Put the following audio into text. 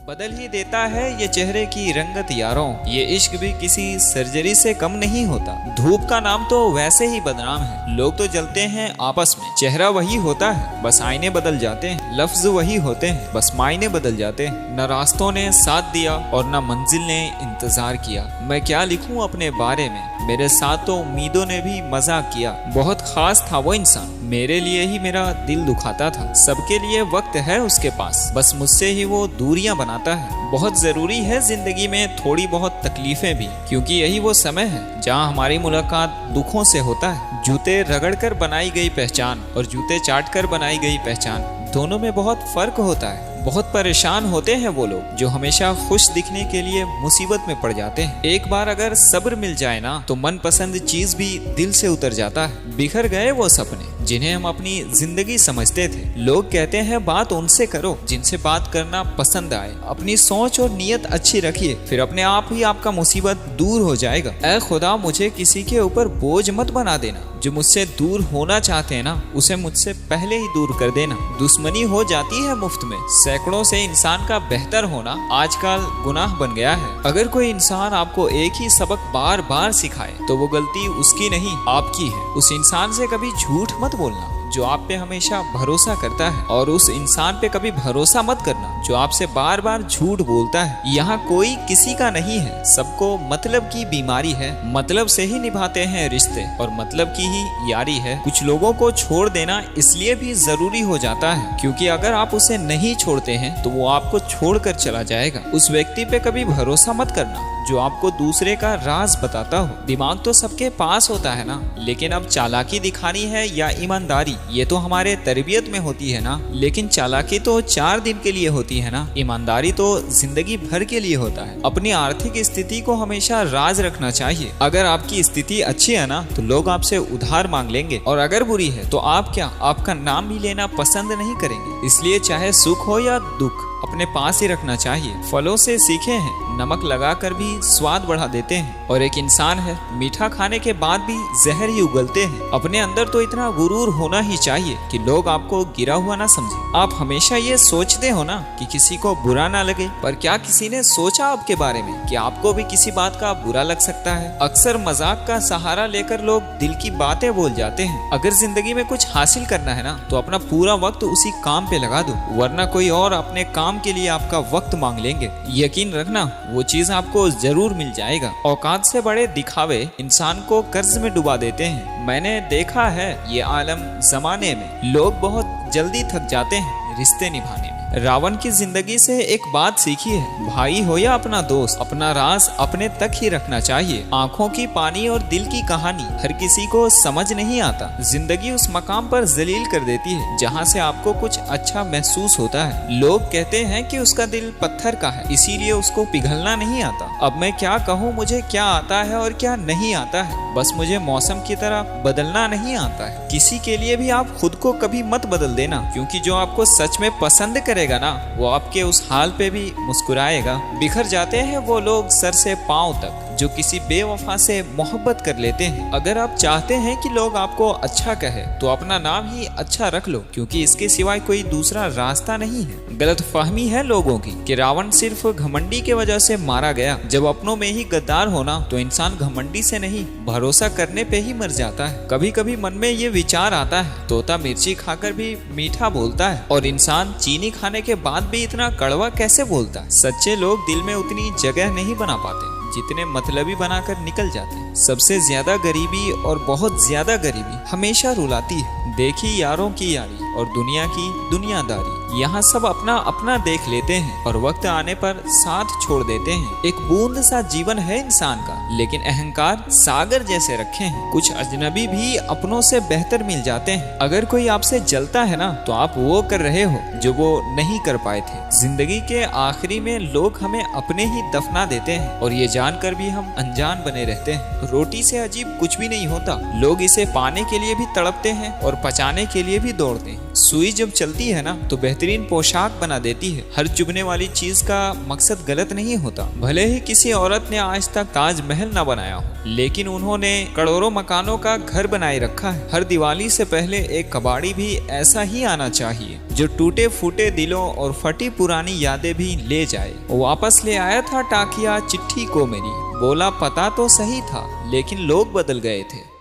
बदल ही देता है ये चेहरे की रंगत यारों, ये इश्क भी किसी सर्जरी से कम नहीं होता। धूप का नाम तो वैसे ही बदनाम है, लोग तो जलते हैं आपस में। चेहरा वही होता है, बस आईने बदल जाते हैं। लफ्ज वही होते हैं, बस मायने बदल जाते हैं। न रास्तों ने साथ दिया और न मंजिल ने इंतजार किया। मैं क्या लिखूं अपने बारे में, मेरे साथ तो उम्मीदों ने भी मजाक किया। बहुत खास था वो इंसान, मेरे लिए ही मेरा दिल दुखाता था। सबके लिए वक्त है उसके पास, बस मुझसे ही वो दूरियां बनाता है। बहुत जरूरी है जिंदगी में थोड़ी बहुत तकलीफें भी, क्योंकि यही वो समय है जहां हमारी मुलाकात दुखों से होता है। जूते रगड़ कर बनाई गई पहचान और जूते चाट कर बनाई गई पहचान, दोनों में बहुत फर्क होता है। बहुत परेशान होते हैं वो लोग जो हमेशा खुश दिखने के लिए मुसीबत में पड़ जाते हैं। एक बार अगर सब्र मिल जाए ना, तो मनपसंद चीज भी दिल से उतर जाता है। बिखर गए वो सपने जिन्हें हम अपनी जिंदगी समझते थे। लोग कहते हैं बात उनसे करो जिनसे बात करना पसंद आए। अपनी सोच और नीयत अच्छी रखिए, फिर अपने आप ही आपका मुसीबत दूर हो जाएगा। ऐ खुदा, मुझे किसी के ऊपर बोझ मत बना देना। जो मुझसे दूर होना चाहते हैं ना, उसे मुझसे पहले ही दूर कर देना। दुश्मनी हो जाती है मुफ्त में, सैकड़ों से इंसान का बेहतर होना आजकल गुनाह बन गया है। अगर कोई इंसान आपको एक ही सबक बार बार सिखाए, तो वो गलती उसकी नहीं आपकी है। उस इंसान से कभी झूठ मत बोलना जो आप पे हमेशा भरोसा करता है, और उस इंसान पे कभी भरोसा मत करना जो आपसे बार बार झूठ बोलता है। यहाँ कोई किसी का नहीं है, सबको मतलब की बीमारी है। मतलब से ही निभाते हैं रिश्ते और मतलब की ही यारी है। कुछ लोगों को छोड़ देना इसलिए भी जरूरी हो जाता है क्योंकि अगर आप उसे नहीं छोड़ते हैं तो वो आपको छोड़कर चला जाएगा। उस व्यक्ति पे कभी भरोसा मत करना जो आपको दूसरे का राज बताता हो। दिमाग तो सबके पास होता है ना, लेकिन अब चालाकी दिखानी है या ईमानदारी, ये तो हमारे तरबियत में होती है ना। लेकिन चालाकी तो 4 दिन के लिए होती है ना, ईमानदारी तो जिंदगी भर के लिए होता है। अपनी आर्थिक स्थिति को हमेशा राज रखना चाहिए। अगर आपकी स्थिति अच्छी है ना, तो लोग आपसे उधार मांग लेंगे, और अगर बुरी है तो आप क्या आपका नाम भी लेना पसंद नहीं करेंगे। इसलिए चाहे सुख हो या दुख, अपने पास ही रखना चाहिए। फलों से सीखे हैं, नमक लगाकर भी स्वाद बढ़ा देते हैं, और एक इंसान है मीठा खाने के बाद भी जहर ही उगलते हैं। अपने अंदर तो इतना गुरूर होना ही चाहिए कि लोग आपको गिरा हुआ ना समझे। आप हमेशा ये सोचते हो ना कि किसी को बुरा ना लगे, पर क्या किसी ने सोचा आपके बारे में कि आपको भी किसी बात का बुरा लग सकता है। अक्सर मजाक का सहारा लेकर लोग दिल की बातें बोल जाते हैं। अगर जिंदगी में कुछ हासिल करना है ना, तो अपना पूरा वक्त उसी काम पे लगा दो, वरना कोई और अपने काम के लिए आपका वक्त मांग लेंगे। यकीन रखना, वो चीज आपको जरूर मिल जाएगा। औकात से बड़े दिखावे इंसान को कर्ज में डुबा देते हैं। मैंने देखा है ये आलम जमाने में लोग बहुत जल्दी थक जाते हैं रिश्ते निभाने में। रावण की जिंदगी से एक बात सीखी है, भाई हो या अपना दोस्त, अपना राज अपने तक ही रखना चाहिए। आंखों की पानी और दिल की कहानी हर किसी को समझ नहीं आता। जिंदगी उस मकाम पर जलील कर देती है जहां से आपको कुछ अच्छा महसूस होता है। लोग कहते हैं कि उसका दिल पत्थर का है, इसीलिए उसको पिघलना नहीं आता। अब मैं क्या कहूँ, मुझे क्या आता है और क्या नहीं आता है, बस मुझे मौसम की तरह बदलना नहीं आता है। किसी के लिए भी आप खुद को कभी मत बदल देना, क्योंकि जो आपको सच में पसंद करेगा ना, वो आपके उस हाल पे भी मुस्कुराएगा। बिखर जाते हैं वो लोग सर से पांव तक जो किसी बेवफा से मोहब्बत कर लेते हैं। अगर आप चाहते हैं कि लोग आपको अच्छा कहे, तो अपना नाम ही अच्छा रख लो, क्योंकि इसके सिवाय कोई दूसरा रास्ता नहीं है। गलत फहमी है लोगों की कि रावण सिर्फ घमंडी के वजह से मारा गया। जब अपनों में ही गद्दार होना, तो इंसान घमंडी से नहीं भरोसा करने पे ही मर जाता है। कभी कभी मन में ये विचार आता है, तोता मिर्ची खाकर भी मीठा बोलता है, और इंसान चीनी खाने के बाद भी इतना कड़वा कैसे बोलता है। सच्चे लोग दिल में उतनी जगह नहीं बना पाते जितने मतलबी बनाकर निकल जाते हैं। सबसे ज्यादा गरीबी और बहुत ज्यादा गरीबी हमेशा रुलाती है। देखी यारों की यारी और दुनिया की दुनियादारी, यहाँ सब अपना अपना देख लेते हैं और वक्त आने पर साथ छोड़ देते हैं। एक बूंद सा जीवन है इंसान का, लेकिन अहंकार सागर जैसे रखे हैं। कुछ अजनबी भी अपनों से बेहतर मिल जाते हैं। अगर कोई आपसे जलता है ना, तो आप वो कर रहे हो जो वो नहीं कर पाए थे। जिंदगी के आखिरी में लोग हमें अपने ही दफना देते हैं, और ये जानकर भी हम अनजान बने रहते हैं। रोटी से अजीब कुछ भी नहीं होता। लोग इसे पाने के लिए भी तड़पते हैं और पचाने के लिए भी दौड़ते हैं। सुई जब चलती है ना, तो बेहतरीन बेहतरीन पोशाक बना देती है। हर चुभने वाली चीज का मकसद गलत नहीं होता। भले ही किसी औरत ने आज तक ताजमहल न बनाया हो, लेकिन उन्होंने करोड़ों मकानों का घर बनाए रखा है। हर दिवाली से पहले एक कबाड़ी भी ऐसा ही आना चाहिए जो टूटे फूटे दिलों और फटी पुरानी यादें भी ले जाए। वापस ले आया था टाकिया चिट्ठी को मेरी, बोला पता तो सही था लेकिन लोग बदल गए थे।